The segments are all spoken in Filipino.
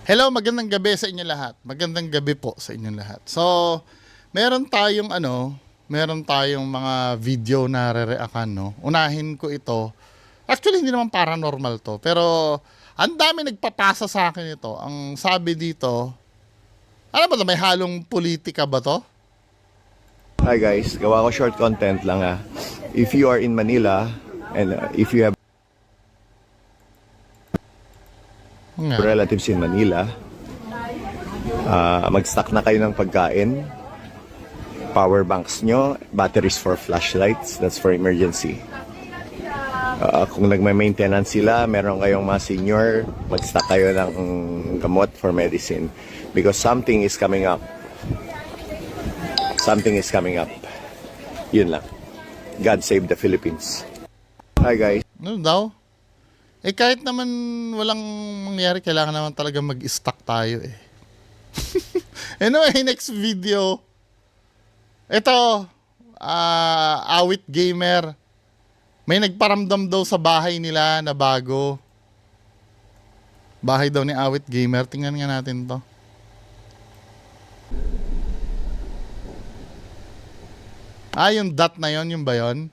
Hello, magandang gabi sa inyo lahat. Magandang gabi po sa inyong lahat. So, meron tayong mga video na re-react-an, no? Unahin ko ito. Actually, hindi naman paranormal to, pero ang dami nagpapasa sa akin ito. Ang sabi dito, ano ba to? May halong politika ba to? Hi guys, gawa ko short content lang ah. If you are in Manila and if you have relatives in Manila, mag-stock na kayo ng pagkain, power banks nyo, batteries for flashlights, that's for emergency. Kung nagma-maintenance sila, meron kayong mga senior, mag-stock kayo ng gamot for medicine because something is coming up. Something is coming up. Yun lang. God save the Philippines. Hi guys. Ano daw? Kahit naman walang mangyari, kailangan naman talaga mag-stock tayo eh. Anyway, next video. Ito, Awit Gamer. May nagparamdam daw sa bahay nila na bago. Bahay daw ni Awit Gamer. Tingnan nga natin to. Yung dot na yon, yung ba yun?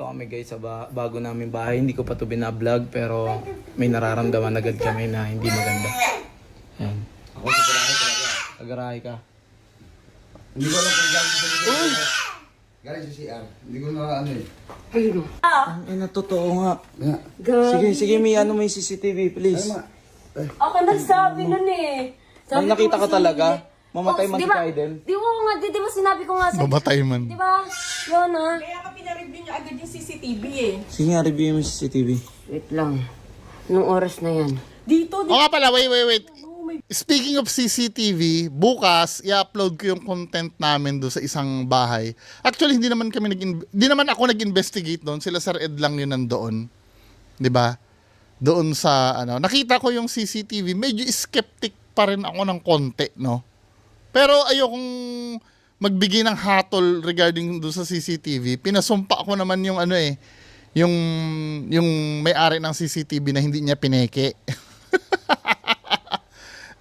Ito kami guys sa bago namin bahay. Hindi ko pa ito binablog pero may nararamdaman agad kami na hindi maganda. Ayan. Ako sa garahe talaga. Sa garahe ka. Hindi ko alam kung galing sa CR. Galing sa CR. Hindi ko na ano eh. Ang ina, totoo nga. Sige, may CCTV please. Ako nagsabi nun eh. Ang nakita ka talaga? Mamatay man si diba, Kaiden? di ba sinabi ko nga sa... Mamatay man. Di ba? Yun ah. Kaya ka pinareview niyo agad yung CCTV eh. Sige nga, review mo yung CCTV. Wait lang. Nung oras na yan. Dito, O nga pala, wait. Speaking of CCTV, bukas i-upload ko yung content namin doon sa isang bahay. Actually, hindi naman ako nag-investigate doon. Sila Sir Ed lang yun nandoon. 'Di ba? Doon sa nakita ko yung CCTV, medyo skeptic pa rin ako ng konti, no? Pero ayokong magbigay ng hatol regarding doon sa CCTV. Pinasumpa ko naman yung yung may-ari ng CCTV na hindi niya pineke.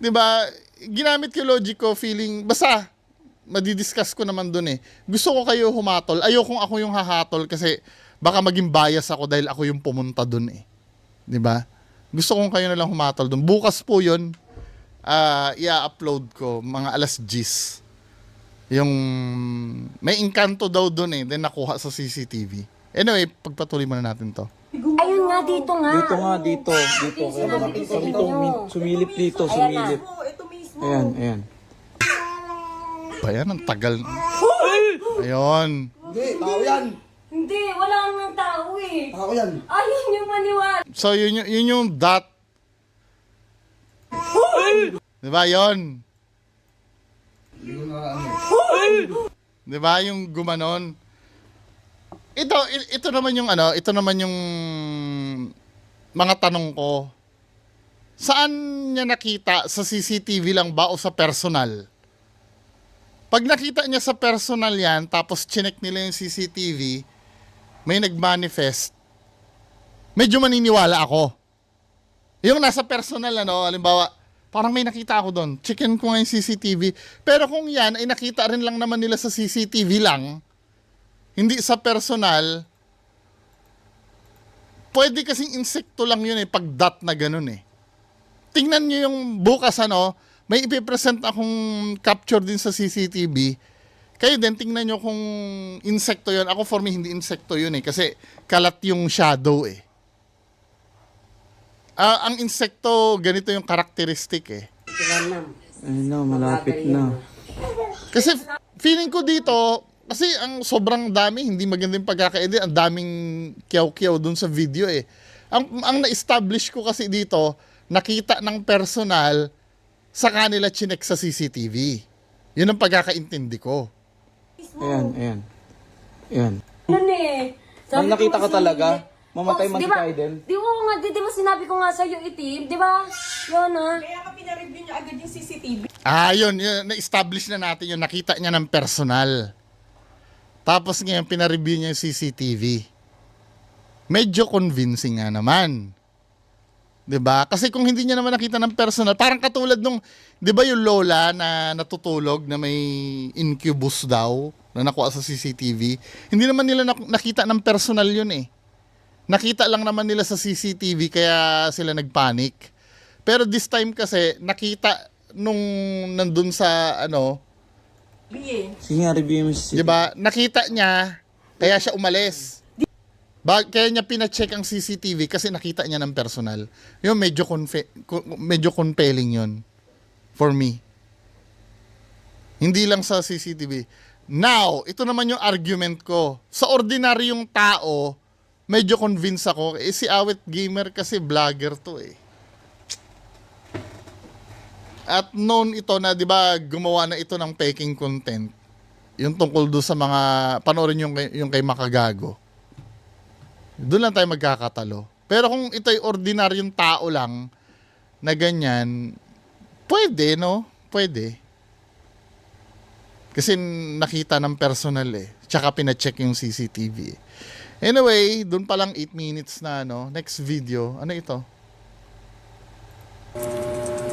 'Di ba? Ginamit ko logic ko, feeling basta madidiscuss ko naman doon eh. Gusto ko kayo humatol. Ayokong ako yung hahatol kasi baka maging bias ako dahil ako yung pumunta doon eh. 'Di ba? Gusto kong kayo na lang humatol doon. Bukas po 'yon. I-upload ko mga alas 10. Yung may engkanto daw doon eh, then nakuha sa CCTV. Anyway, pagpatuloy muna natin to. Ayun nga, dito nga. Dito. Sumilip dito. ito mismo. Ayan. Bayan, ang tagal. Ayun. Hindi, tao yan. Hindi, wala nang tao eh. Tao yan. Ayun yung maniwala. So, yun yung dot. Diba yun? Hindi ko na ano eh. Diba yung gumanon? Ito naman yung mga tanong ko. Saan niya nakita? Sa CCTV lang ba o sa personal? Pag nakita niya sa personal yan, tapos chinek nila yung CCTV, may nag-manifest, medyo maniniwala ako. Yung nasa personal, halimbawa, parang may nakita ako doon, checkin ko nga yung CCTV, pero kung yan ay nakita rin lang naman nila sa CCTV lang, hindi sa personal, pwede kasing insekto lang yun pag dot na ganun eh. Tingnan nyo yung bukas may ipipresent akong capture din sa CCTV. Kayo din, tingnan nyo kung insekto yun. Ako for me, hindi insekto yun kasi kalat yung shadow eh. Ang insekto, ganito yung karakteristik eh. Ayun na, malapit na. Kasi feeling ko dito, kasi ang sobrang dami, hindi magandang pagkaka-edit, ang daming kiyaw-kiyaw dun sa video eh. Ang na-establish ko kasi dito, nakita ng personal sa kanila chinek sa CCTV. Yun ang pagkakaintindi ko. Ayan. Ano eh. Ang nakita ka talaga? Mamatay man si diba, Kaiden? di ba sinabi ko nga sa'yo itim? Di ba? Yun ah. Kaya ka pinareview niyo agad yung CCTV. Yun, na-establish na natin yun. Nakita niya ng personal. Tapos ngayon, pinareview niya yung CCTV. Medyo convincing nga naman. 'Di ba? Kasi kung hindi niya naman nakita ng personal, parang katulad nung 'di ba yung lola na natutulog na may incubus daw na nakuha sa CCTV, hindi naman nila nakita ng personal yun eh. Nakita lang naman nila sa CCTV kaya sila nagpanic. Pero this time kasi nakita nung nandun sa ano, Sige nga, review mo si 'di ba? Nakita niya kaya siya umalis. Kaya niya pina-check ang CCTV kasi nakita niya ng personal. Yung medyo compelling yun for me. Hindi lang sa CCTV. Now, ito naman yung argument ko. Sa ordinaryong tao, medyo convinced ako. Si Awit Gamer kasi vlogger to eh. At known ito na, di ba, gumawa na ito ng peking content. Yung tungkol doon sa mga, panoorin yung kay Makagago. Doon lang tayo magkakatalo. Pero kung ito'y ordinaryong tao lang, na ganyan, pwede, no? Pwede. Kasi nakita ng personal eh. Tsaka pina-check yung CCTV. Anyway, doon pa lang 8 minutes na, no? Next video. Ano ito?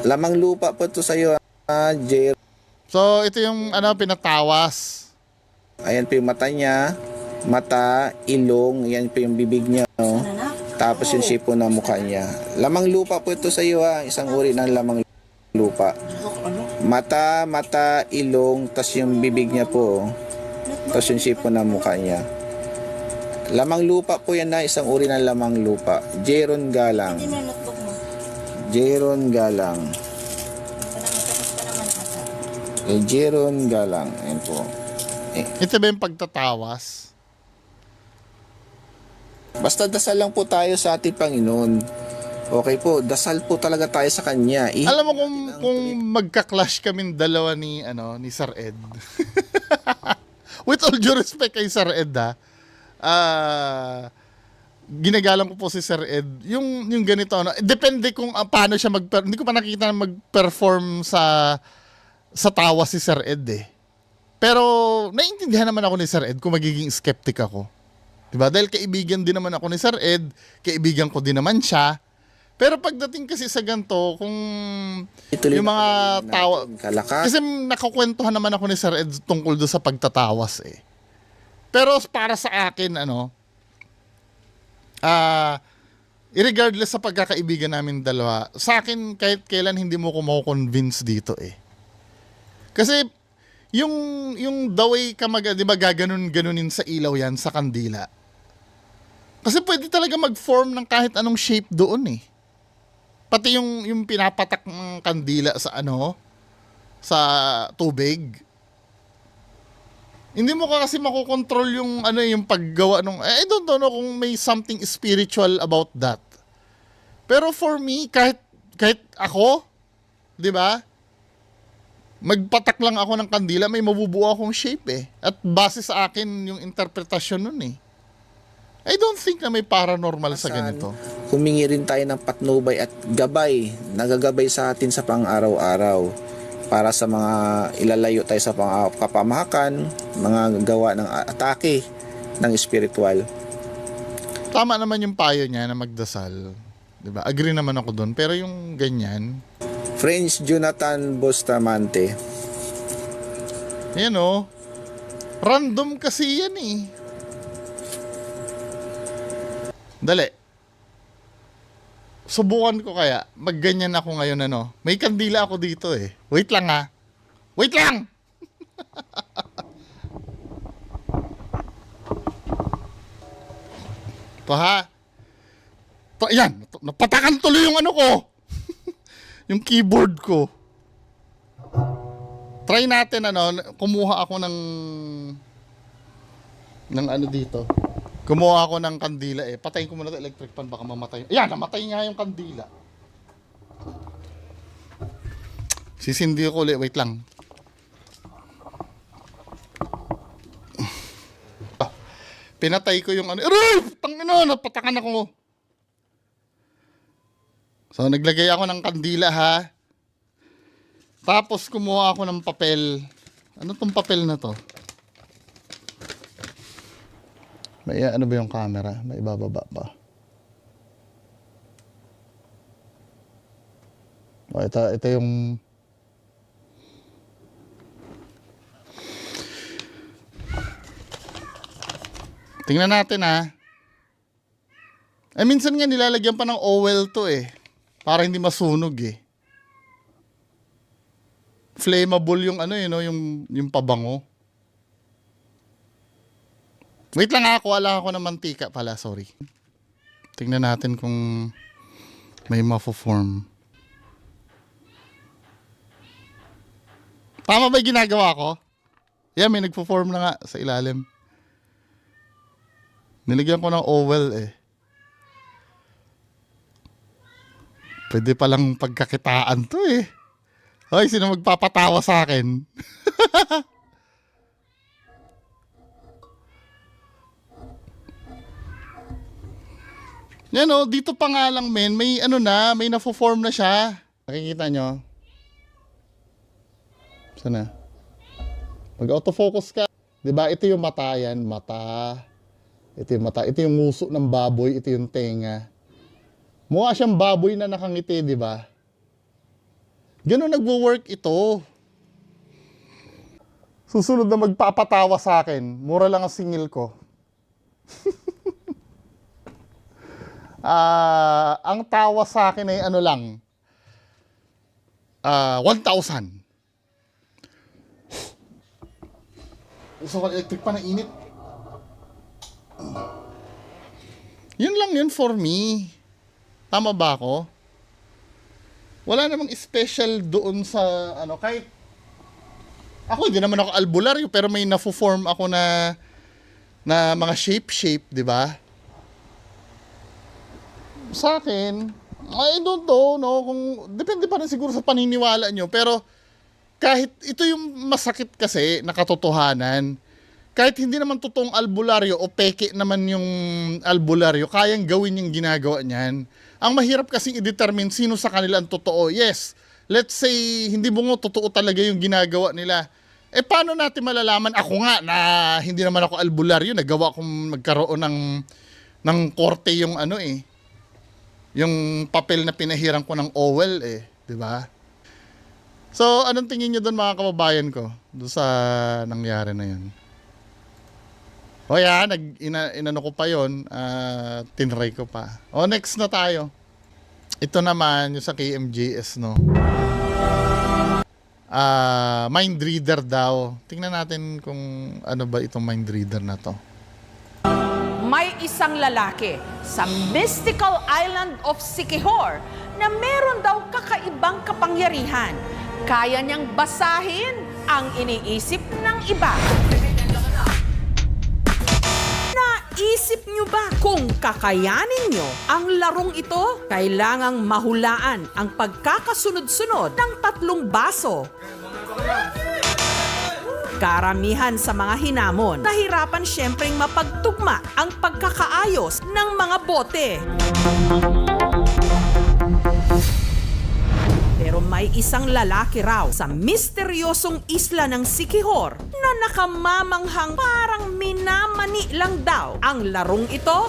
Lamang lupa po to sa'yo, Jer. So, ito yung pinatawas. Ayan po yung mata niya. Mata, ilong, yan po yung bibig niya. No? Tapos yung shape po ng mukha niya. Lamang lupa po ito sa'yo, isang uri ng lamang lupa. Mata, ilong, tas yung bibig niya po. Tas yung shape po ng mukha niya. Lamang lupa po yan na isang uri ng lamang lupa. Jeron Galang. Jeron Galang. Jeron Galang. Ayan po. Ito ba yung pagtatawas? Basta dasal lang po tayo sa ating Panginoon. Okay po, dasal po talaga tayo sa Kanya. Alam mo kung magka-clash kaming dalawa ni Sir Ed. With all due respect kay Sir Ed ginagalang ko po si Sir Ed. Yung ganito depende kung paano siya hindi ko pa nakita na mag-perform sa tawa si Sir Ed eh. Pero naiintindihan naman ako ni Sir Ed kung magiging skeptic ako. Diba? Dahil kaibigan din naman ako ni Sir Ed, kaibigan ko din naman siya. Pero pagdating kasi sa ganito, kung Ituloy yung mga tawa, kalakas. kasi nakakwentuhan naman ako ni Sir Ed tungkol doon sa pagtatawas eh. Pero para sa akin, regardless sa pagkakaibigan namin dalawa, sa akin kahit kailan hindi mo ko mako-convince dito eh. Kasi yung the way ka di ba gaganon-ganunin sa ilaw yan, sa kandila. Kasi pwede talaga mag-form ng kahit anong shape doon eh. Pati yung pinapatak ng kandila sa tubig. Hindi mo kasi makokontrol yung yung paggawa nung I don't know kung may something spiritual about that. Pero for me, kahit ako, 'di ba? Magpatak lang ako ng kandila, may mabubuo akong shape eh. At base sa akin yung interpretasyon nun eh. I don't think na may paranormal sa ganito. Humingi rin tayo ng patnubay at gabay, nagagabay sa atin sa pang-araw-araw para sa mga ilalayo tayo sa kapamahakan, mga gawa ng atake ng spiritual. Tama naman yung payo niya na magdasal. Diba? Agree naman ako doon. Pero yung ganyan, French Jonathan Bustamante. yan random kasi yan eh. Dali. Subukan ko kaya. Magganyan ako ngayon May kandila ako dito eh. Wait lang ha. Wait lang! Ito ha. Yan. Napatakan tuloy yung ko. Yung keyboard ko. Try natin kumuha ako ng dito. Kumuha ako ng kandila eh. Patayin ko muna ito electric fan baka mamatay. Ayan, namatay nga yung kandila. Sisindi ko ulit. Wait lang. Pinatay ko yung Aray! Tangina! Napatakan ako. So, naglagay ako ng kandila ha. Tapos, kumuha ako ng papel. Ano tong papel na to? May ba yung camera? May ibababa pa. O, ito yung... Tingnan natin minsan nga nilalagyan pa ng oil to para hindi masunog Flammable yung yung pabango. Wait lang kuha ako ng mantika pala, sorry. Tingnan natin kung may mafo-form. Tama ba yung ginagawa ko? Yeah, may nagpo-form na nga sa ilalim. Nilagyan ko ng oil Pwede palang pagkakitaan to Hoy, sino magpapatawa sa akin? Yan dito pa nga lang men, may may nafo-form na siya. Nakikita nyo? Sana? Mag-autofocus ka. Diba, ito yung mata yan, mata. Ito yung mata, ito yung nguso ng baboy, ito yung tenga. Mukha siyang baboy na nakangiti, diba? Ganun nagwo-work ito. Susunod na magpapatawa sa akin, mura lang ang singil ko. Ang tawa sa akin ay 1,000. Gusto ko electric pa na init. Yun lang yun for me. Tama ba ako? Wala namang special doon sa kahit ako hindi naman ako albularyo pero may nafo-form ako na mga shape, 'di ba? Sa akin, I don't know kung depende pa rin siguro sa paniniwala nyo pero kahit ito yung masakit kasi na katotohanan, kahit hindi naman totoong albularyo o peke naman yung albularyo, kayang gawin yung ginagawa niyan. Ang mahirap kasing i-determine sino sa kanila ang totoo. Yes, let's say hindi bungo totoo talaga yung ginagawa nila. Paano natin malalaman? Ako nga na hindi naman ako albularyo, nagawa kong magkaroon ng korte yung yung papel na pinahiran ko ng oil di ba? So, anong tingin niyo doon mga kababayan ko? Doon sa nangyari na yun. O yan, inano ko pa yun, tinry ko pa. O next na tayo. Ito naman, yung sa KMJS, no? Mind reader daw. Tingnan natin kung ano ba itong mind reader na to. May isang lalaki sa mystical island of Siquijor na meron daw kakaibang kapangyarihan. Kaya niyang basahin ang iniisip ng iba. Naisip niyo ba kung kakayanin niyo ang larong ito? Kailangang mahulaan ang pagkakasunod-sunod ng 3 baso. Karamihan sa mga hinamon, nahirapan siyempreng mapagtugma ang pagkakaayos ng mga bote. Pero may isang lalaki raw sa misteryosong isla ng Siquijor na nakamamanghang parang minamani lang daw ang larong ito.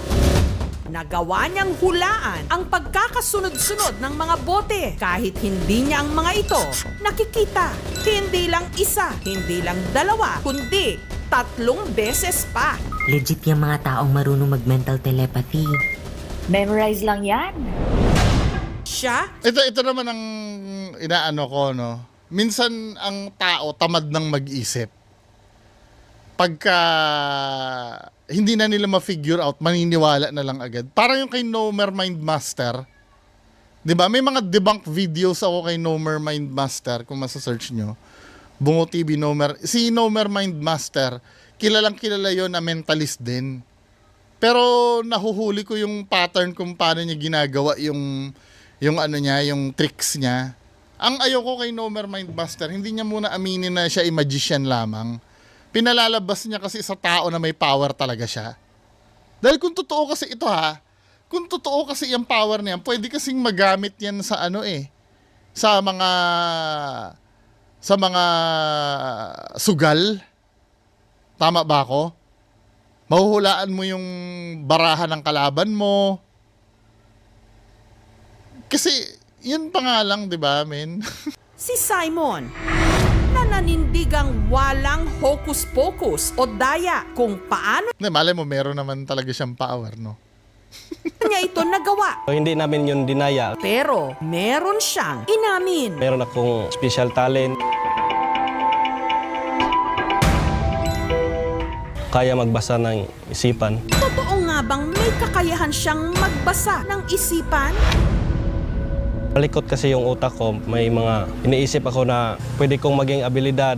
Nagawa niyang hulaan ang pagkakasunod-sunod ng mga bote kahit hindi niya ang mga ito nakikita. Hindi lang isa, hindi lang 2, kundi 3 beses pa. Legit yung mga taong marunong mag-mental telepathy. Memorize lang yan. Siya, Ito naman ang inaano ko, no? Minsan ang tao tamad ng mag-isip. Pagka hindi na nila ma-figure out, maniniwala na lang agad. Parang yung kay Nomer Mind Master. 'Di ba? May mga debunk videos ako kay Nomer Mind Master kung masa-search nyo. Bungo TV Nomer. Si Nomer Mind Master, kilalang kilala yon na mentalist din. Pero nahuhuli ko yung pattern kung paano niya ginagawa yung yung tricks niya. Ang ayoko kay Nomer Mind Master, hindi niya muna aminin na siya ay magician lamang. Pinalalabas niya kasi sa tao na may power talaga siya. Dahil kung totoo kasi ito kung totoo kasi yung power niya, pwede kasing magamit yan sa sa mga sugal. Tama ba ako? Mahuhulaan mo yung barahan ng kalaban mo. Kasi yun pa nga lang, di ba, men? Si Simon na nanindigang walang hocus-pocus o daya kung paano Hindi, malay mo, meron naman talaga siyang power, no? niya ito nagawa. Hindi namin yun dinaya. Pero meron siyang inamin. Meron akong special talent. Kaya magbasa ng isipan. Totoo nga bang may kakayahan siyang magbasa ng isipan? Malikot kasi yung utak ko. May mga iniisip ako na pwede kong maging abilidad.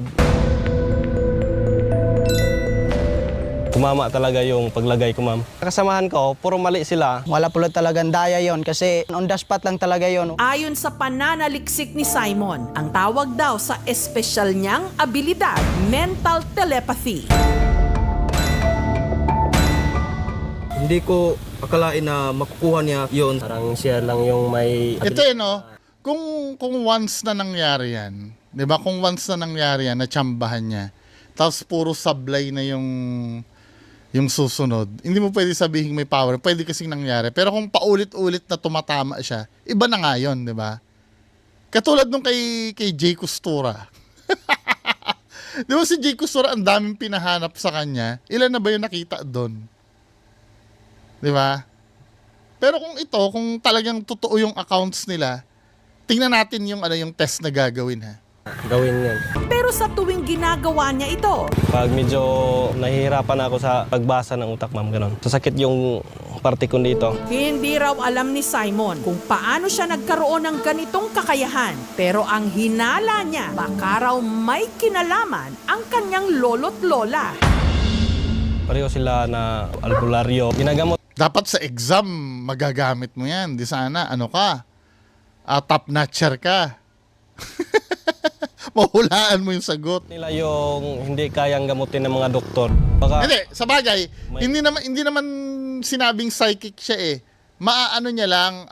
Tumama talaga yung paglagay ko, ma'am. Kasamahan ko, puro mali sila. Wala pala talagang daya yon kasi on the spot lang talaga yon. Ayon sa pananaliksik ni Simon, ang tawag daw sa espesyal niyang abilidad, mental telepathy. Hindi ko akalain na makukuha niya yun. Parang siya lang yung may... Ito no, kung once na nangyari yan, di ba, kung once na nangyari yan, natsambahan niya, tapos puro sablay na yung susunod, hindi mo pwede sabihin may power, pwede kasing nangyari. Pero kung paulit-ulit na tumatama siya, iba na nga yun, di ba? Katulad nung kay Jay Costura. Di ba si Jay Costura, ang daming pinahanap sa kanya, ilan na ba yung nakita doon? Di ba? Pero kung talagang totoo yung accounts nila, tingnan natin yung test na gagawin, ha. Gawin yan. Pero sa tuwing ginagawa niya ito, Pag medyo nahihirapan ako sa pagbasa ng utak, ma'am, ganun. Sasakit yung parte ko dito. hindi raw alam ni Simon kung paano siya nagkaroon ng ganitong kakayahan. Pero ang hinala niya, baka raw may kinalaman ang kanyang lolo't lola. Pareho sila na albularyo. Ginagamot Dapat sa exam, magagamit mo yan. Di sana, top notcher ka. Mahulaan mo yung sagot. nila yung hindi kayang gamutin ng mga doktor. Baka Hindi, sa bagay, hindi naman sinabing psychic siya eh. Maaano niya lang,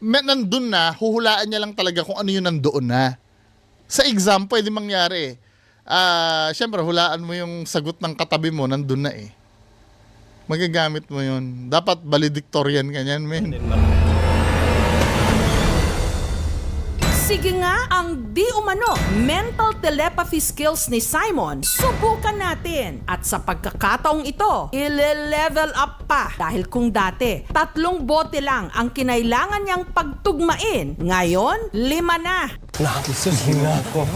nandun na, huhulaan niya lang talaga kung ano yung nandoon na. Sa exam, pwede mangyari eh. Siyempre, hulaan mo yung sagot ng katabi mo, nandun na eh. Magagamit mo yun. Dapat valedictorian ka niyan, men. Sige nga, ang di umano mental telepathy skills ni Simon, subukan natin. At sa pagkakataong ito, ile-level up pa. Dahil kung dati, 3 bote lang ang kinailangan niyang pagtugmain, ngayon, 5 na. nakakasasing na ako.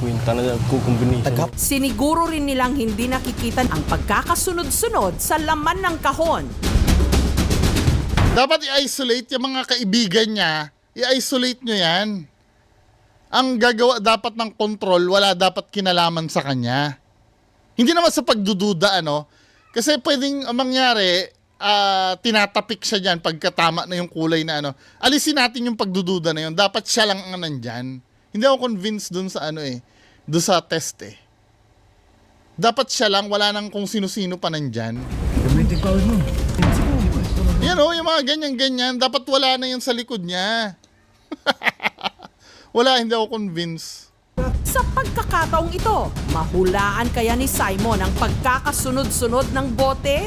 Kwenta na kukumbini. Siniguro rin nilang hindi nakikita ang pagkakasunod-sunod sa laman ng kahon. Dapat i-isolate yung mga kaibigan niya. I-isolate nyo yan. Ang gagawa dapat ng control, wala dapat kinalaman sa kanya. Hindi naman sa pagdududa, Kasi pwedeng mangyari, tinatapik siya dyan pagkatama na yung kulay na Alisin natin yung pagdududa na yun. Dapat siya lang ang nandyan. Hindi ako convinced dun sa dun sa test eh. Dapat siya lang, wala nang kung sino-sino pa nandyan. Yan yung mga ganyan-ganyan. Dapat wala na yun sa likod niya. Wala, hindi ako convinced. Sa pagkakataong ito, mahulaan kaya ni Simon ang pagkakasunod-sunod ng bote?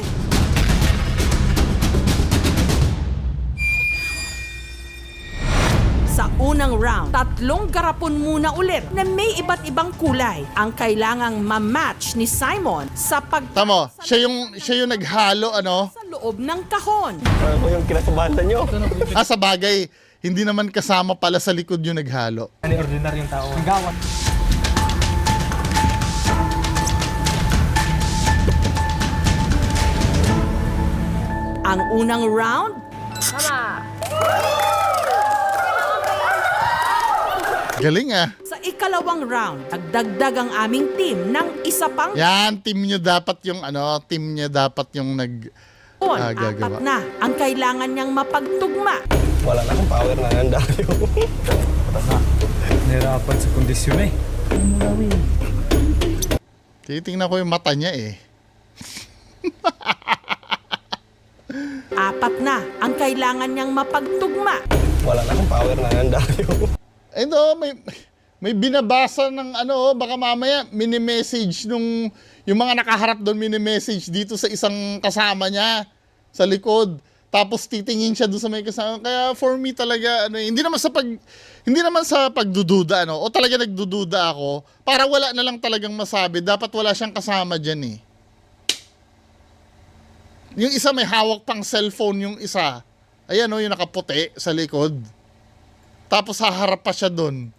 Sa unang round, 3 garapon muna ulit na may iba't ibang kulay ang kailangang ma-match ni Simon sa Tamo, siya yung naghalo, sa loob ng kahon. Ako yung kinakabahan nyo. sa bagay, hindi naman kasama pala sa likod yung naghalo. Ano ordinaryong tao? Ang gawat. Ang unang round, Galing sa ikalawang round, nagdagdag ang aming team ng isa pang Yan, team nyo dapat yung gagawa. 4 na ang kailangan niyang mapagtugma. Wala na akong power na handa. Nahirapan sa kondisyon eh. Titingnan ko yung mata niya eh. 4 na ang kailangan niyang mapagtugma. Wala na akong power na handa. May binabasa ng baka mamaya mini-message yung mga nakaharap doon, mini-message dito sa isang kasama niya sa likod. Tapos titingin siya doon sa may kasama. Kaya for me talaga, ano, hindi naman sa pagdududa, ano, o talaga nagdududa ako, para wala na lang talagang masabi, dapat wala siyang kasama dyan eh. Yung isa may hawak pang cellphone, yung isa, ayan o, yung nakaputi sa likod. Tapos haharap pa siya doon.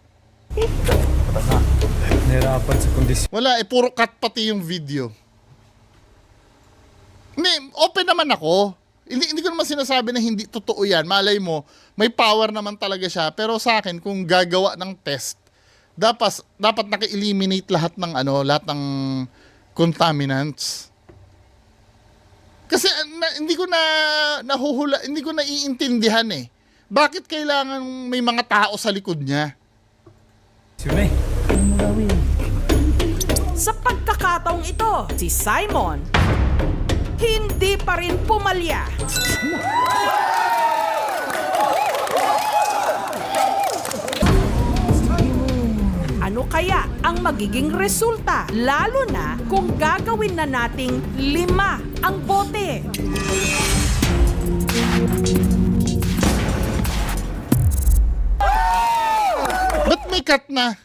Nahirapan sa kondisyon. Wala, puro cut pati yung video. Hindi, open naman ako. Hindi ko naman sinasabi na hindi totoo yan. Malay mo, may power naman talaga siya. Pero sa akin, kung gagawa ng test, dapat naka-eliminate lahat ng contaminants. Kasi hindi ko naiintindihan eh. Bakit kailangan may mga tao sa likod niya? Sa pagkakataong ito, si Simon hindi pa rin pumalya. Ano kaya ang magiging resulta? Lalo na kung gagawin na nating 5 ang bote. Ba't may cut na?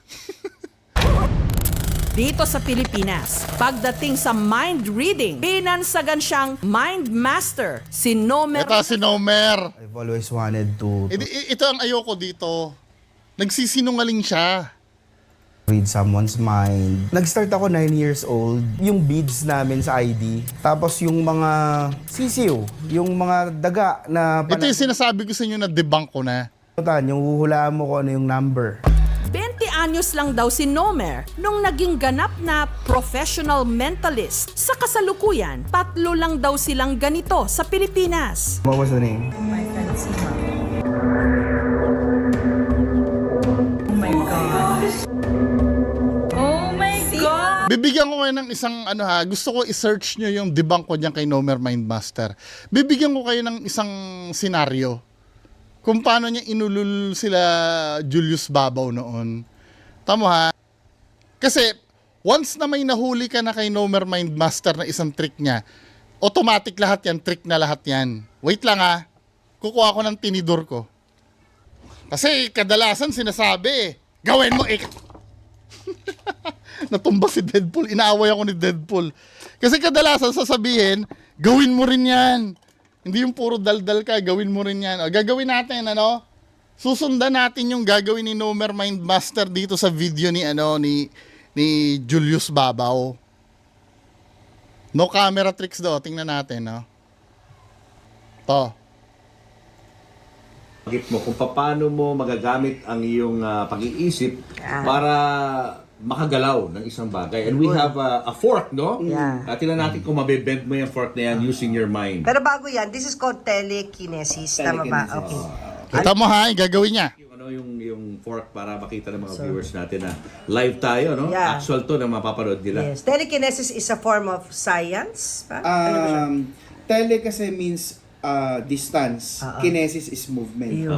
Dito sa Pilipinas, pagdating sa mind reading, pinansagan siyang mind master, si Nomer. Ito si Nomer. I've always wanted to Ito ang ayoko dito. Nagsisinungaling siya. read someone's mind. Nag-start ako 9 years old. Yung beads namin sa ID. Tapos yung mga sisiw, yung mga daga na Ito yung sinasabi ko sa inyo na debunk ko na. yung huhulaan mo kung ano yung number. 20 anyos lang daw si Nomer nung naging ganap na professional mentalist. Sa kasalukuyan, 3 lang daw silang ganito sa Pilipinas. What was the name? Bibigyan ko kayo ng isang gusto ko i-search nyo yung debunk ko dyan kay Nomer Mindmaster. Bibigyan ko kayo ng isang senaryo kung paano niya inulul sila Julius Babaw noon. Tama ha? Kasi once na may nahuli ka na kay Nomer Mindmaster na isang trick niya, automatic lahat yan, trick na lahat yan. Wait lang ha, kukuha ko ng tinidor ko. Kasi kadalasan sinasabi, gawin mo Natumba si Deadpool. Inaaway ako ni Deadpool. Kasi kadalasan sasabihin, gawin mo rin yan. Hindi yung puro daldal ka, gawin mo rin yan. O, gagawin natin, susundan natin yung gagawin ni Nomer Mindmaster dito sa video ni Julius Babaw. No camera tricks daw. Tingnan natin, To. Mo kung paano mo magagamit ang iyong pag-iisip para makagalaw ng isang bagay. And we have a fork, no? Yeah. Tingnan natin kung mabebend mo yung fork na yan using your mind. Pero bago yan, this is called telekinesis. Tama ba? Okay. Kita mo ha, yung gagawin niya. Yung fork para makita ng mga viewers natin na live tayo, no? Yeah. Actual to na mapapanood nila. Yes. Telekinesis is a form of science. Ano ba siya? Tele kasi means distance. Kinesis is movement.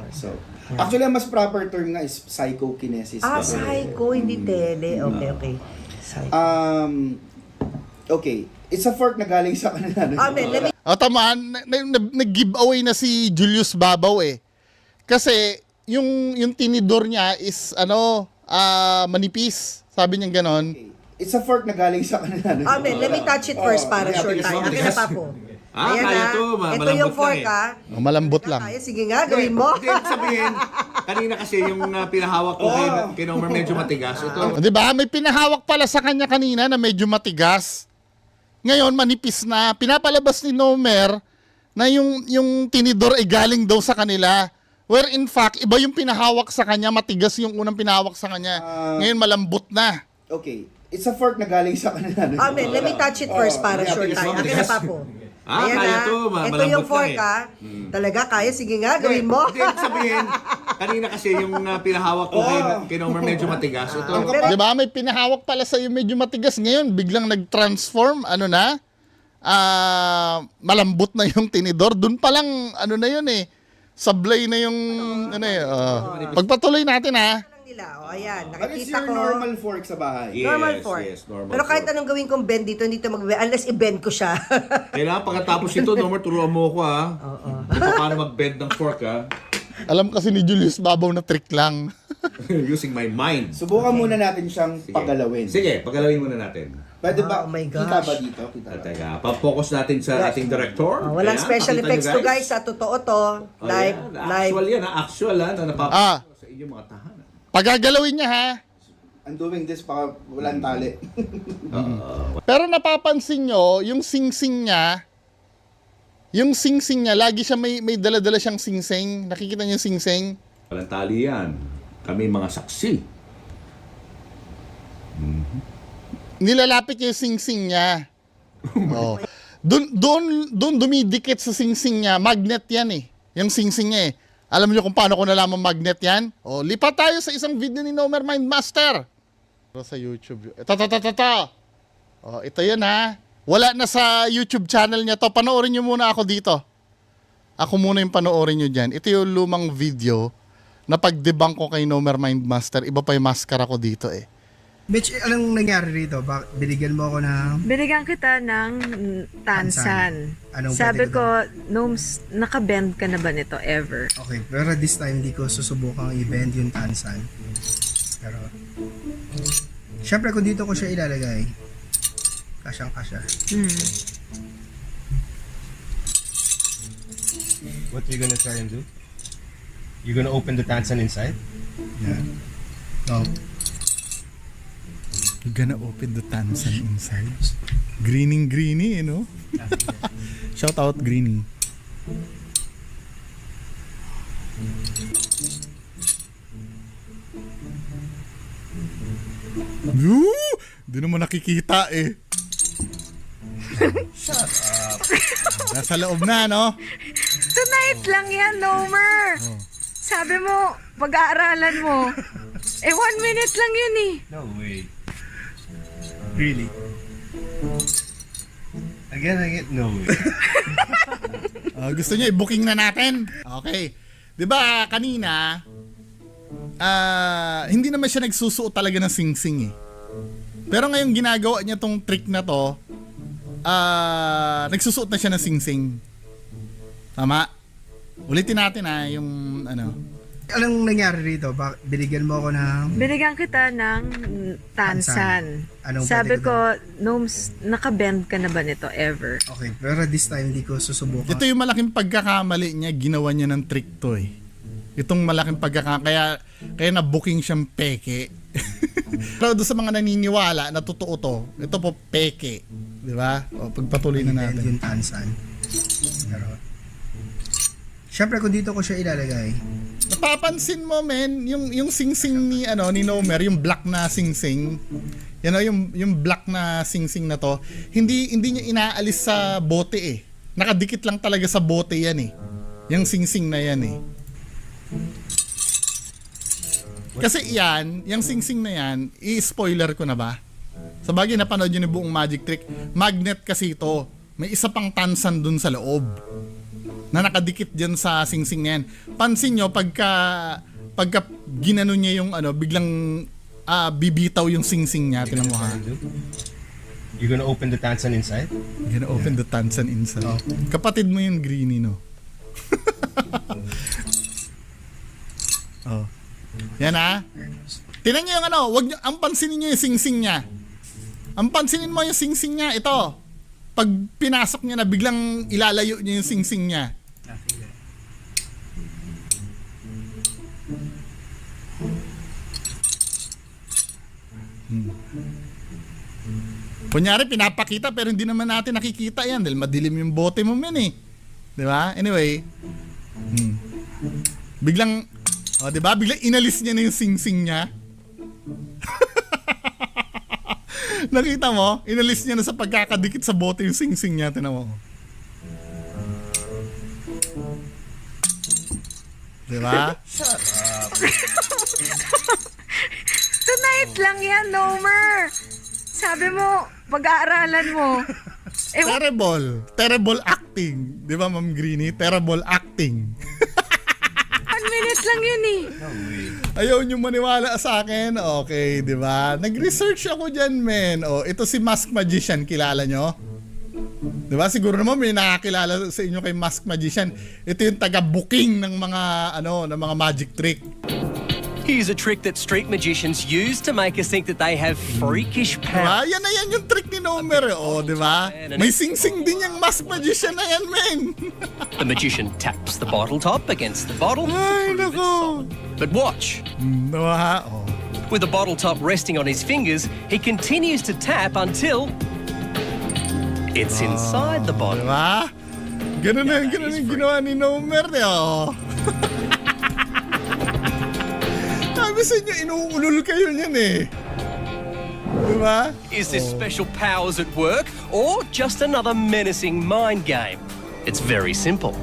So, actually, ang mas proper term nga is psychokinesis. Psycho, hindi tele. Okay. Psycho. Okay. It's a fork na galing sa kanila. Tama, nag-giveaway na si Julius Babaw eh. Kasi yung tinidor niya is manipis. Sabi niya ganon. Okay. It's a fork na galing sa kanila. Let me touch it first para sure tayo. Akin na pa po. Ayan kaya to, ito yung fork malambot lang. Kaya, sige nga, gawin mo. Hindi, sabihin, kanina kasi yung pinahawak ko kay Nomer medyo matigas. Ito, Di ba? May pinahawak pala sa kanya kanina na medyo matigas. Ngayon, manipis na. Pinapalabas ni Nomer na yung tinidor ay galing daw sa kanila. Where in fact, iba yung pinahawak sa kanya, matigas yung unang pinahawak sa kanya. Ngayon, malambot na. Okay. It's a fork na galing sa kanila. Let me touch it first para sure tayo. Akin na pa po. Ayan kaya to, ito yung fork Talaga kaya, sige nga, gawin mo. Hindi, sabihin, kanina kasi yung pinahawak ko kay Nomer medyo matigas. Ito, Di ba? May pinahawak pala sa iyo medyo matigas. Ngayon, biglang nag-transform, malambot na yung tinidor. Doon pa lang, sablay na yung, pagpatuloy natin ha. nila. O, ayan. But it's Nakikita your ko. normal fork sa bahay. Normal fork. Yes, normal Pero kahit fork. anong gawin kong bend dito, hindi ito mag-bend. Unless i-bend ko siya. Kailangan pagkatapos ito, Normer, turuan mo ako ha. Kung paano mag-bend ng fork ha. Alam kasi ni Julius Babaw na trick lang. Using my mind. Subukan muna natin siyang pagalawin. Sige, pagalawin muna natin. Pwede ba? Oh my Kita gosh. ba dito? Kita ba? Teka, pa-focus natin sa ating director. Oh, walang Ayan, special pakita effects nyo, to guys. Sa totoo to. Live. Ayan, Live. Actual yan ha. Actual ha. Na napapakita sa inyong mga tahanan. Pagagalawin niya ha. I'm doing this para walang tali. Pero napapansin nyo, yung sing-sing niya, lagi siya may dala-dala siyang sing-sing. Nakikita niyo yung sing-sing? Walang tali yan. Kami mga saksi. Nilalapit niya yung sing-sing niya. Oh. Doon dumidikit sa sing-sing niya. Magnet yan eh. Yung sing-sing niya eh. Alam niyo kung paano ko nalaman magnet yan? Oh, lipat tayo sa isang video ni Nomer Mindmaster. Sa YouTube. Ito. Oh, ito yun ha. Wala na sa YouTube channel niya to. Panoorin niyo muna ako dito. Ako muna yung panoorin niyo dyan. Ito yung lumang video na pag-debunk ko kay Nomer Mindmaster. Iba pa yung maskara ko dito eh. Mitch, anong nangyari rito? Binigyan mo ako ng... Binigyan kita ng tansan. Anong Sabi pwede ko, Noms, nakabend ka na ba nito ever? Okay, pero this time di ko susubukang i-bend yung tansan. Pero... Siyempre, kung dito ko siya ilalagay, kasyang-kasya. What you gonna try and do? You gonna open the tansan inside? Yeah. No. You're gonna open the tansan inside. Greening, you know? Shout out Greening. Di naman nakikita eh. Shut up. Nasa loob na, no? Tonight lang yan, Nomer. Sabi mo, pag-aaralan mo. 1 minute lang yun eh. No way. Really? Again, no way. Gusto niyo i-booking na natin? Okay. 'Di ba kanina hindi naman siya nagsusuot talaga ng sing-sing eh. Pero ngayon ginagawa niya tong trick na to, nagsusuot na siya ng sing-sing. Tama? Ulitin natin yung ano. Anong nangyari rito? Binigyan mo ako ng... Binigyan kita ng tansan. Anong Sabi pwede ko, Noms, nakabend ka na ba nito ever? Okay, pero this time di ko susubukan. Ito yung malaking pagkakamali niya, ginawa niya ng trick to eh. Itong malaking kaya na-booking siyang peke. Pero doon sa mga naniniwala na totoo to, ito po peke. Di ba? O, pagpatuloy na natin. Yung tansan. Pero... Siyempre, kung dito ko siya ilalagay, napapansin mo men, yung sing-sing ni ni Nomer, yung black na sing-sing. Yung black na sing-sing na to, hindi niya inaalis sa bote eh. Nakadikit lang talaga sa bote yan eh. Yung sing-sing na yan eh. Kasi yung sing-sing na yan, i-spoiler ko na ba? Sa bagay napanood yun yung buong magic trick. Magnet kasi ito. May isa pang tansan dun sa loob na nakadikit dyan sa sing-sing na yan. Pansin nyo, pagka ginano niya yung biglang bibitaw yung sing-sing niya. Tinan mo ha. You gonna open the tansan inside? You're gonna open the tansan inside. Oh. Kapatid mo yung Greenie, no? Oh. Yan ha. Tinan nyo yung wag nyo, ang pansinin nyo yung sing-sing niya. Ang pansinin mo yung sing-sing niya, ito. Pag pinasok niya na, biglang ilalayo niya yung sing-sing niya. Kunyari, pinapakita pero hindi naman natin nakikita yan dahil madilim yung bote mo men eh. Di ba? Anyway. Biglang, di ba? Biglang inalis niya na yung sing-sing niya. Nakita mo? Inalis niya na sa pagkakadikit sa bote yung sing-sing niya. Tinan mo. Diba? Shut up. Tonight lang yan, Nomer. Sabi mo, pag-aaralan mo. Terrible acting. Di ba, Ma'am Greenie? Terrible acting. 1 minute lang yun eh. Ayaw nyo maniwala sa akin? Okay, di ba? Nag-research ako dyan, men. Oh, ito si Mask Magician, kilala nyo? Di ba? Siguro naman may nakakilala sa inyo kay Mask Magician. Ito yung taga-booking ng mga, ng mga magic trick. Here's a trick that street magicians use to make us think that they have freakish Diba? power. Yan na yan yung trick ni Nomer. Oh, di ba? May sing-sing din yung Mask Magician na yan, men. The magician taps the bottle top against the bottle. Ay, nako. But watch. Diba? Oh. With the bottle top resting on his fingers, he continues to tap until it's inside the bottle. Diba? Ganun na yung ginawa ni Nomer. Oh. Sabi sa inyo, inuulol kayo niyan eh. Diba? Is this special powers at work or just another menacing mind game? It's very simple.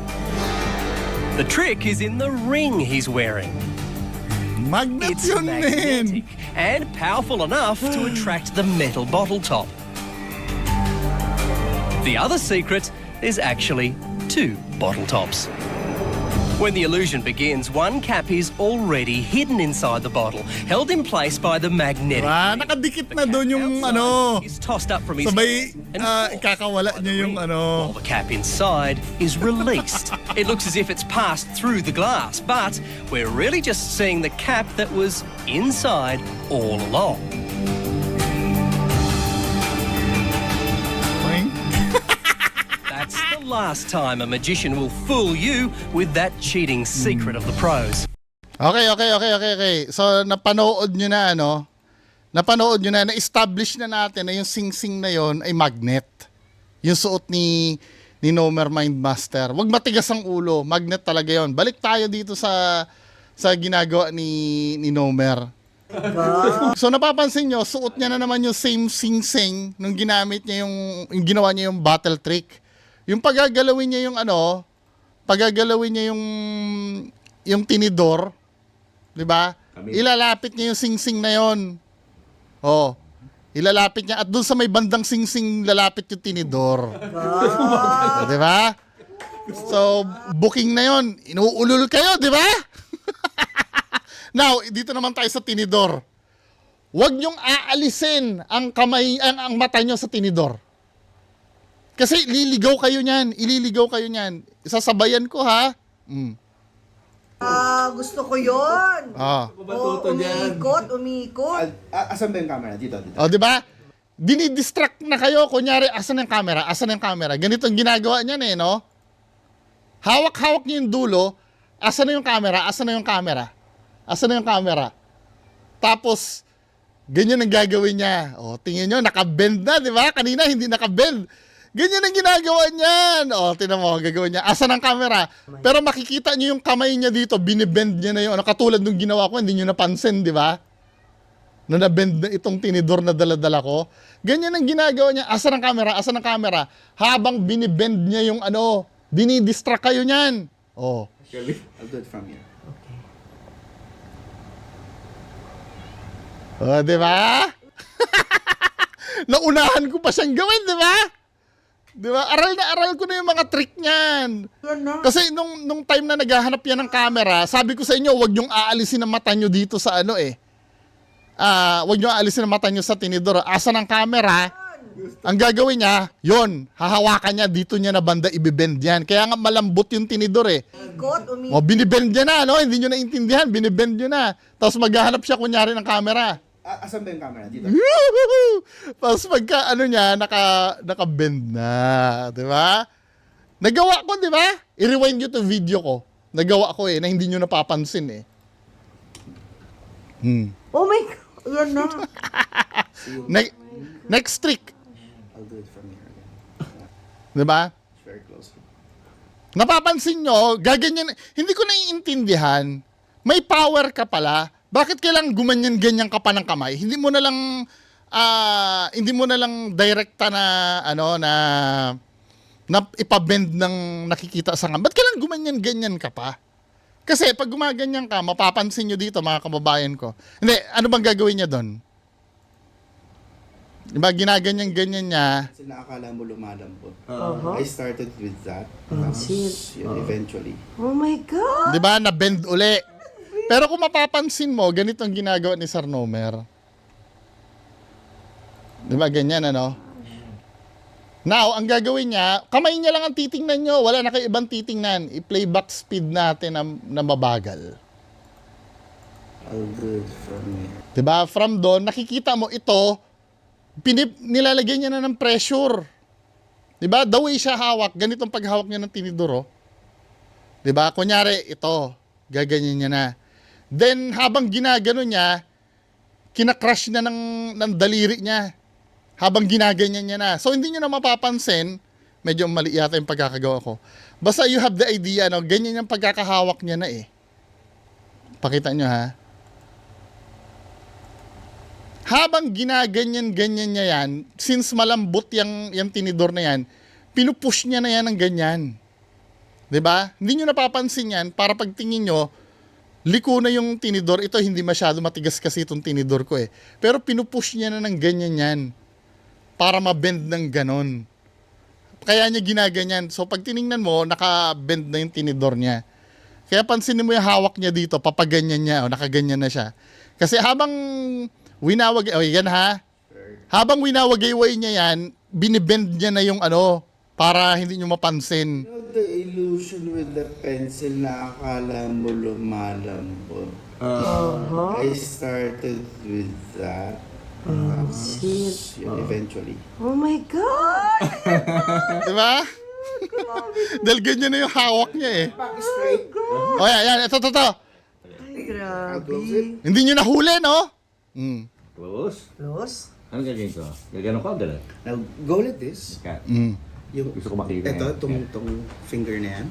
The trick is in the ring he's wearing. Magnet It's yun, men. magnetic and powerful enough to attract the metal bottle top. The other secret is actually 2 bottle tops. When the illusion begins, one cap is already hidden inside the bottle, held in place by the magnetic. Nakadikit na doon yung is tossed up from his sabay hand ikakawala niya yung while the cap inside is released. It looks as if it's passed through the glass, but we're really just seeing the cap that was inside all along. That's the last time a magician will fool you with that cheating secret of the pros. Okay. So, napanood nyo na, na-establish na natin na yung sing-sing na yon ay magnet. Yung suot ni Nomer Mindmaster. Huwag matigas ang ulo. Magnet talaga yon. Balik tayo dito sa ginagawa ni Nomer. So, napapansin nyo, suot niya na naman yung same sing-sing nung ginamit niya yung ginawa niya yung battle trick. Yung pagagalawin niya yung yung tinidor, 'di ba? Ilalapit niya yung sing-sing na yon. Oh. Ilalapit niya at doon sa may bandang sing-sing lalapit yung tinidor. Wow. 'Di ba? So, booking na yon. Inuulol kayo, 'di ba? Now, dito naman tayo sa tinidor. Huwag niyong aalisin ang ang mata niyo sa tinidor. Kasi ililigaw kayo niyan. Isasabayan ko, ha? Gusto ko yun. Umikot. Asan ba yung camera? Dito. O, di ba? Dinidistract na kayo. Kunyari, asan ang camera? Ganito ang ginagawa niyan eh, no? Hawak-hawak niyo yung dulo. Asan na yung camera? Tapos, ganyan ang gagawin niya. O, tingin nyo, nakabend na, di ba? Kanina, hindi nakabend. Ganyan ang ginagawa niyan. O, tingnan mo, gagawin niya. Asan ang camera? Pero makikita niyo yung kamay niya dito, binibend niya na yun. Katulad nung ginawa ko, hindi niyo napansin, di ba? Na nabend na itong tinidor na dala-dala ko. Ganyan ang ginagawa niya. Asan ang camera? Habang binibend niya yung dinidistract kayo niyan. O. I'll do it from here. O, di ba? Naunahan ko pa siyang gawin, di ba? Di ba? Aral ko na yung mga trick niyan. Kasi nung time na naghahanap yan ng camera, sabi ko sa inyo, huwag niyong aalisin ang mata niyo dito sa huwag niyong aalisin ang mata niyo sa tinidor. Asan ang camera? Ang gagawin niya, yon, hahawakan niya, dito niya na banda ibibend yan. Kaya nga malambot yung tinidor eh. O, binibend niya na, no? Hindi niyo naintindihan, binibend niyo na. Tapos maghahanap siya kunyari ng camera. Asan ba yung camera? Dito. Tapos pagka naka-bend na, di ba? Nagawa ko, di ba? I-rewind nyo to video ko. Nagawa ko na hindi nyo napapansin eh. Oh my God. Yan na. Next trick. I'll do it from here again. Di ba? It's very close. Napapansin nyo, gaganyan, hindi ko naiintindihan, may power ka pala, bakit kailangan gumanyan-ganyan ka pa ng kamay? Hindi mo na lang direkta na ipabend ng nakikita sa kamay. Ba't kailangan gumanyan-ganyan ka pa? Kasi pag gumaganyan ka, mapapansin nyo dito mga kababayan ko. Hindi, ano bang gagawin niya doon? Diba, ginaganyan-ganyan niya. Kasi nakakala mo lumalambot. Uh-huh. I started with that. Tapos, yun, eventually. Oh my God! Diba, na-bend uli. Pero kung mapapansin mo, ganito ang ginagawa ni Sir Nomer. Di ba ganyan, ano? Now, ang gagawin niya, kamay niya lang ang titingnan nyo. Wala na kayo ibang titingnan. I-playback speed natin na mabagal. All good from me. Diba? From doon, nakikita mo ito, nilalagyan niya na ng pressure. Diba? The way siya hawak, ganitong paghawak niya ng tinidor, oh. Diba? Kunyari, ito, gaganyan niya na. Then, habang ginagano niya, kinakrush na ng daliri niya. Habang ginaganyan niya na. So, hindi niyo na mapapansin, medyo mali yata yung pagkakagawa ko. Basta you have the idea, no? Ganyan yung pagkakahawak niya na eh. Pakita nyo, ha? Habang ginaganyan-ganyan niya yan, since malambot yung tinidor na yan, pinupush niya na yan ng ganyan. 'Di ba? Hindi niyo napapansin yan para pagtingin nyo, liko na yung tinidor. Ito hindi masyado matigas kasi itong tinidor ko eh. Pero pinupush niya na ng ganyan yan para mabend ng ganon. Kaya niya ginaganyan. So pag tiningnan mo, naka-bend na yung tinidor niya. Kaya pansinin mo yung hawak niya dito, papaganyan niya, o nakaganyan na siya. Kasi habang yan ha. Habang winawagayway niya yan, binibend niya na yung ano, para hindi nyo mapansin. The illusion with the pencil na akala mo lumalambot. I started with that. Eventually. Oh my God! Diba? Dahil ganyan na yung hawak niya eh. O yan, ito. Ay, grabe. Hindi nyo nahuli, no? Close. Close? Ano gagawin ko? Gagano ko, galat? Now, go like this. Yung, Gusto ko makita ito, yan. itong finger na yan.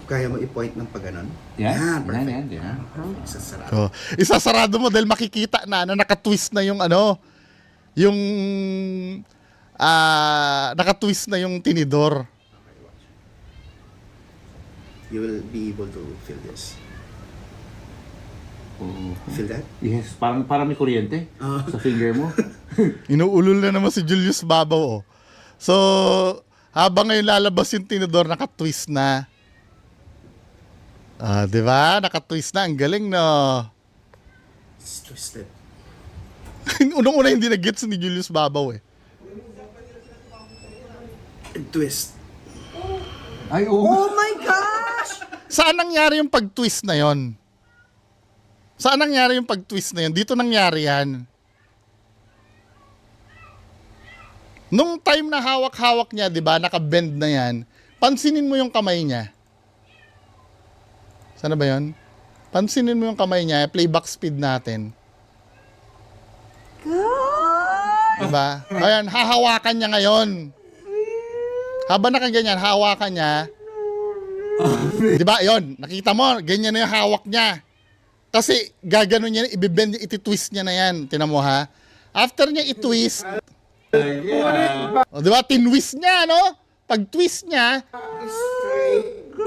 Kaya mo i-point ng paganon. Yan, perfect. yan. Isasarado. So, isasarado mo dahil makikita na naka-twist na yung ano, yung naka-twist na yung tinidor. You will be able to feel this. Feel that? Yes, parang may kuryente sa finger mo. Inuulol na naman si Julius Babaw, oh. So, habang ngayon lalabas yung tinidor, naka-twist na. Di ba? Naka-twist na. Ang galing, no? It's twisted. Unang-una hindi na-gets ni Julius Babaw, eh. Twist. Ay, oo. Oh my gosh! Saan nangyari yung pag-twist na yon? Saan nangyari yung pag-twist na yon? Dito nangyari yan. Nung time na hawak-hawak niya, di ba, naka-bend na yan, pansinin mo yung kamay niya. Sana ba yon? Pansinin mo yung kamay niya, playback speed natin. God! Diba? Ayan, hahawakan niya ngayon. Habang nakaganyan, hawakan niya. Diba? Yun, nakita mo, ganyan na yung hawak niya. Kasi gaganon niya, ibibend niya, iti-twist niya na yan. Tinan mo ha. After niya i-twist, diba? Tinwist niya, no? Pag twist niya,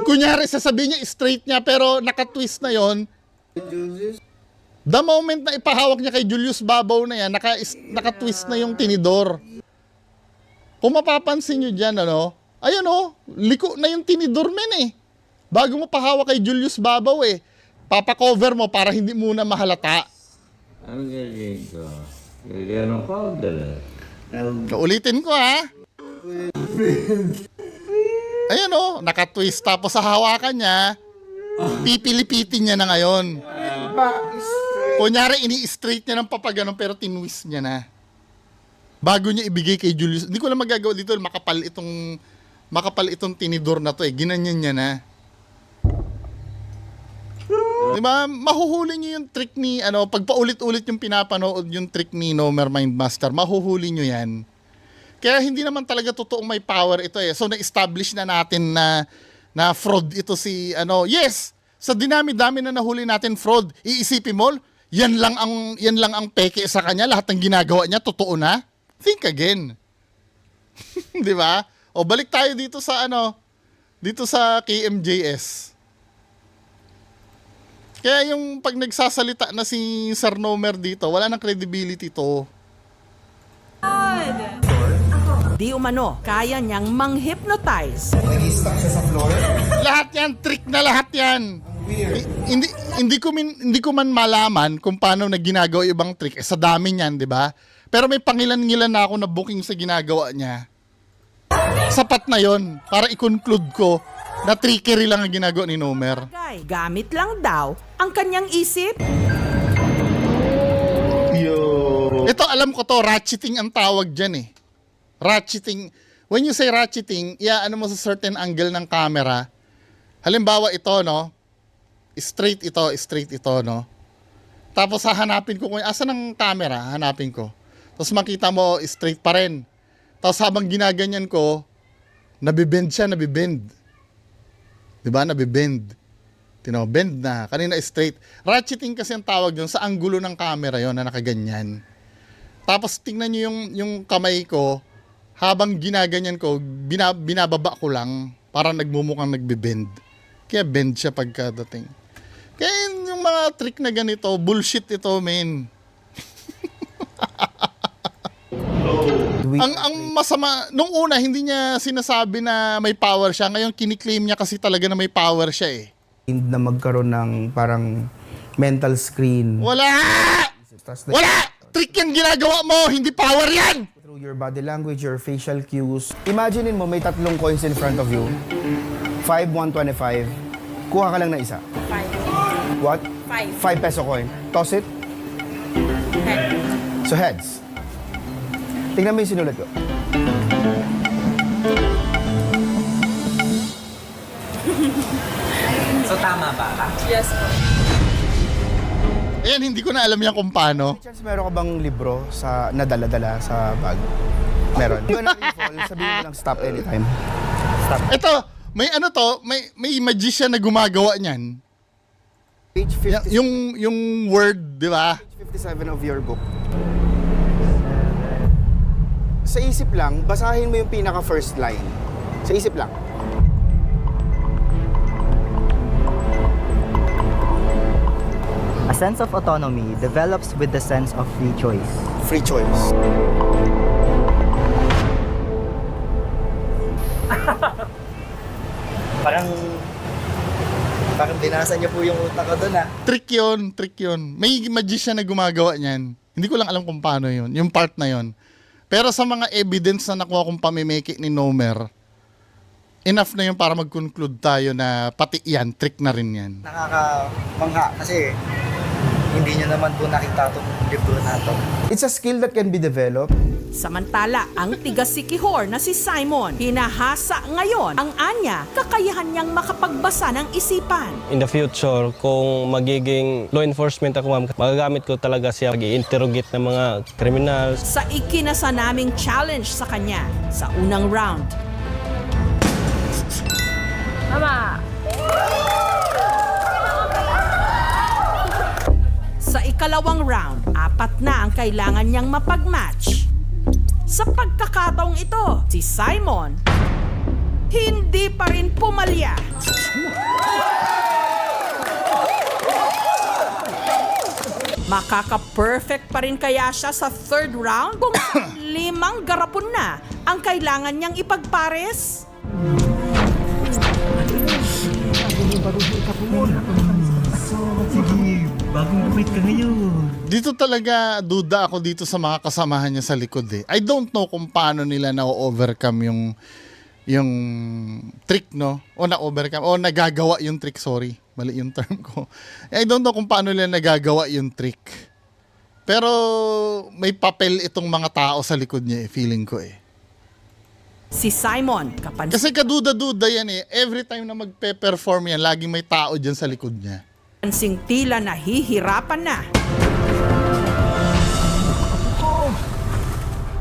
kunyari sasabihin niya straight niya, pero naka-twist na yon. The moment na ipahawak niya kay Julius Babaw na yan, naka-twist na yung tinidor. Kung mapapansin nyo dyan, ano, ayun oh, liko na yung tinidor men eh. Bago mo pahawak kay Julius Babaw eh, papakover mo para hindi muna mahalata. Ano gagawin ko? Gagano ko, galat? Ulitin ko ha. Ayun oh, naka-twist tapos sa hawakan niya, pipilipitin niya na ngayon. Kunyari, ini-straight niya ng papaganon pero tinwist niya na. Bago niya ibigay kay Julius. Hindi ko lang magagawa dito, makapal itong tinidor na to eh. Ginanyan niya na. Diba? Mahuhuli niyo yung trick ni, pag paulit-ulit yung pinapanood yung trick ni Nomer Mindmaster, mahuhuli niyo yan. Kaya hindi naman talaga totoong may power ito eh. So, na-establish na natin na fraud ito si, yes! Sa dinami-dami na nahuli natin fraud, iisipin mo, yan lang ang peke sa kanya, lahat ng ginagawa niya, totoo na? Think again. Di ba? O balik tayo dito sa dito sa KMJS. Kaya yung pag nagsasalita na si Sir Nomer dito, wala nang credibility to. Di umano, kaya niyang mang-hypnotize. Lahat yan, trick na lahat yan. Hindi ko man malaman kung paano na ginagawa yung ibang trick. Sa dami niyan, 'di ba? Pero may pangilan-ngilan na ako na booking sa ginagawa niya. Sapat na 'yon para i-conclude ko na trickery lang ang ginagawa ni Nomer. Gamit lang daw ang kanyang isip. Ito, alam ko to, ratcheting ang tawag dyan eh. Ratcheting. When you say ratcheting, ano mo sa certain angle ng camera. Halimbawa ito, no? Straight ito, no? Tapos hahanapin ko kung asan ang camera, hanapin ko. Tapos makita mo, straight pa rin. Tapos habang ginaganyan ko, nabibend siya. Diba? Nabibend. Bend na. Kanina straight. Ratcheting kasi ang tawag doon sa anggulo ng camera yon na nakaganyan. Tapos tingnan nyo yung kamay ko, habang ginaganyan ko, binababa ko lang para nagmumukhang nagbibend. Kaya bend siya pagkadating. Kaya yung mga trick na ganito, bullshit ito, men. Ang masama, nung una, hindi niya sinasabi na may power siya. Ngayon, kiniklaim niya kasi talaga na may power siya eh. Na magkaroon ng parang mental screen. Wala! Trick yung ginagawa mo, hindi power yan! Through your body language, your facial cues. Imaginein mo, may 3 coins in front of you. 5, 1, 25. Kuha ka lang na isa. 5. What? 5. 5 peso coin. Toss it. Head. So heads. Tingnan mo yung sinulat ko. So tama ba? Yes po. Ayan, hindi ko na alam yan kung paano. Chance, meron ka bang libro sa nadala-dala sa bag? Meron. Hindi ko na-recall, sabihin mo lang stop anytime. Stop. Ito, may magician na gumagawa niyan. Page 57. Yung word, di ba? Page 57 of your book. Sa isip lang, basahin mo yung pinaka first line. Sa isip lang. A sense of autonomy develops with the sense of free choice. Free choice. Parang binasa niyo po yung utak ko doon Trick yun. May magician na gumagawa niyan. Hindi ko lang alam kung paano yun. Yung part na yun. Pero sa mga evidence na nakuha kong pamimiki ni Nomer, enough na yun para mag-conclude tayo na pati yan, trick na rin yan. Nakakamangha kasi hindi niyo naman po nakita itong libro na ito. It's a skill that can be developed. Samantala, ang tiga-Siquijor na si Simon, hinahasa ngayon ang anya kakayahan niyang makapagbasa ng isipan. In the future, kung magiging law enforcement ako, ma'am, magagamit ko talaga siya mag-i-interrogate ng mga criminals. Sa ikinasa naming challenge sa kanya sa unang round. Mama! Sa ikalawang round, 4 na ang kailangan niyang mapag-match. Sa pagkakataong ito, si Simon hindi pa rin pumalya. Makaka-perfect pa rin kaya siya sa 3rd round kung 5 garapon na ang kailangan niyang ipagpares? Bagong gumit ka ngayon. Dito talaga duda ako dito sa mga kasamahan niya sa likod eh. I don't know kung paano nila na-overcome yung trick, no? O na-overcome, o nagagawa yung trick, sorry. Mali yung term ko. I don't know kung paano nila nagagawa yung trick. Pero may papel itong mga tao sa likod niya eh, feeling ko eh. Si Simon, kasi kaduda-duda yan eh. Every time na magpe-perform yan, laging may tao dyan sa likod niya. Kapansing tila nahihirapan na.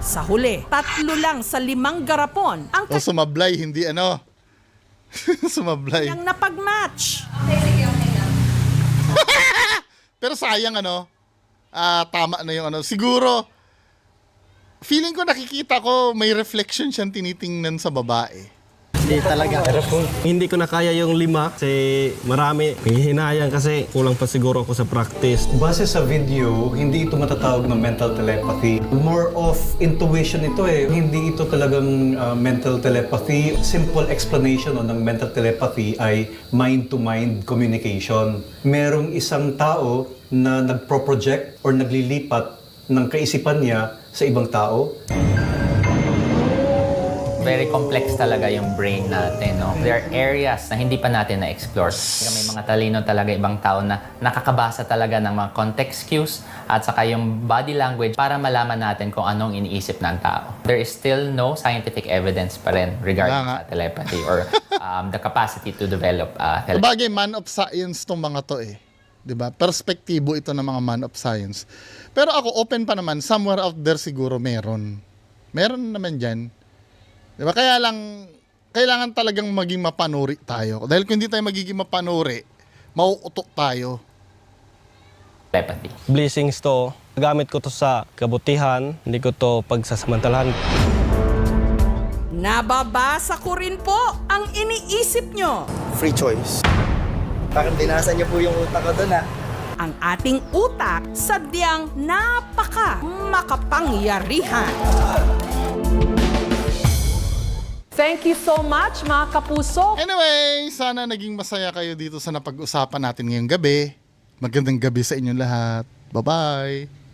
Sa huli, 3 lang sa 5 garapon ang O sumablay, hindi ano. Sumablay. kanyang napag-match. Pero sayang ano. Tama na yung ano. Siguro, feeling ko nakikita ko may reflection siyang tinitingnan sa babae. Hindi talaga. Pero kung hindi ko na kaya yung 5, kasi marami. Hihinayang kasi kulang pa siguro ako sa practice. Base sa video, hindi ito matatawag na mental telepathy. More of intuition ito eh. Hindi ito talagang mental telepathy. Simple explanation ng mental telepathy ay mind-to-mind communication. Merong isang tao na nagpro-project or naglilipat ng kaisipan niya sa ibang tao. Very complex talaga yung brain natin, no? There are areas na hindi pa natin na-explore. May mga talino talaga ibang tao na nakakabasa talaga ng mga context cues at saka yung body language para malaman natin kung anong iniisip ng tao. There is still no scientific evidence pa rin regarding sa telepathy or the capacity to develop telepathy. Sabagay, man of science tong mga to eh. 'Di ba? Perspektibo ito ng mga man of science. Pero ako, open pa naman, somewhere out there siguro meron. Meron naman dyan. Diba? Kaya lang, kailangan talagang maging mapanuri tayo. Dahil kung hindi tayo magiging mapanuri, mauutok tayo. Telepathy. Blessings to. Gamit ko to sa kabutihan. Hindi ko to pagsasamantalahan. Nababasa ko rin po ang iniisip nyo. Free choice. Parang dinasan niyo po yung utak ko doon Ang ating utak sadyang makapangyarihan. Thank you so much, mga kapuso. Anyway, sana naging masaya kayo dito sa napag-usapan natin ngayong gabi. Magandang gabi sa inyong lahat. Bye-bye!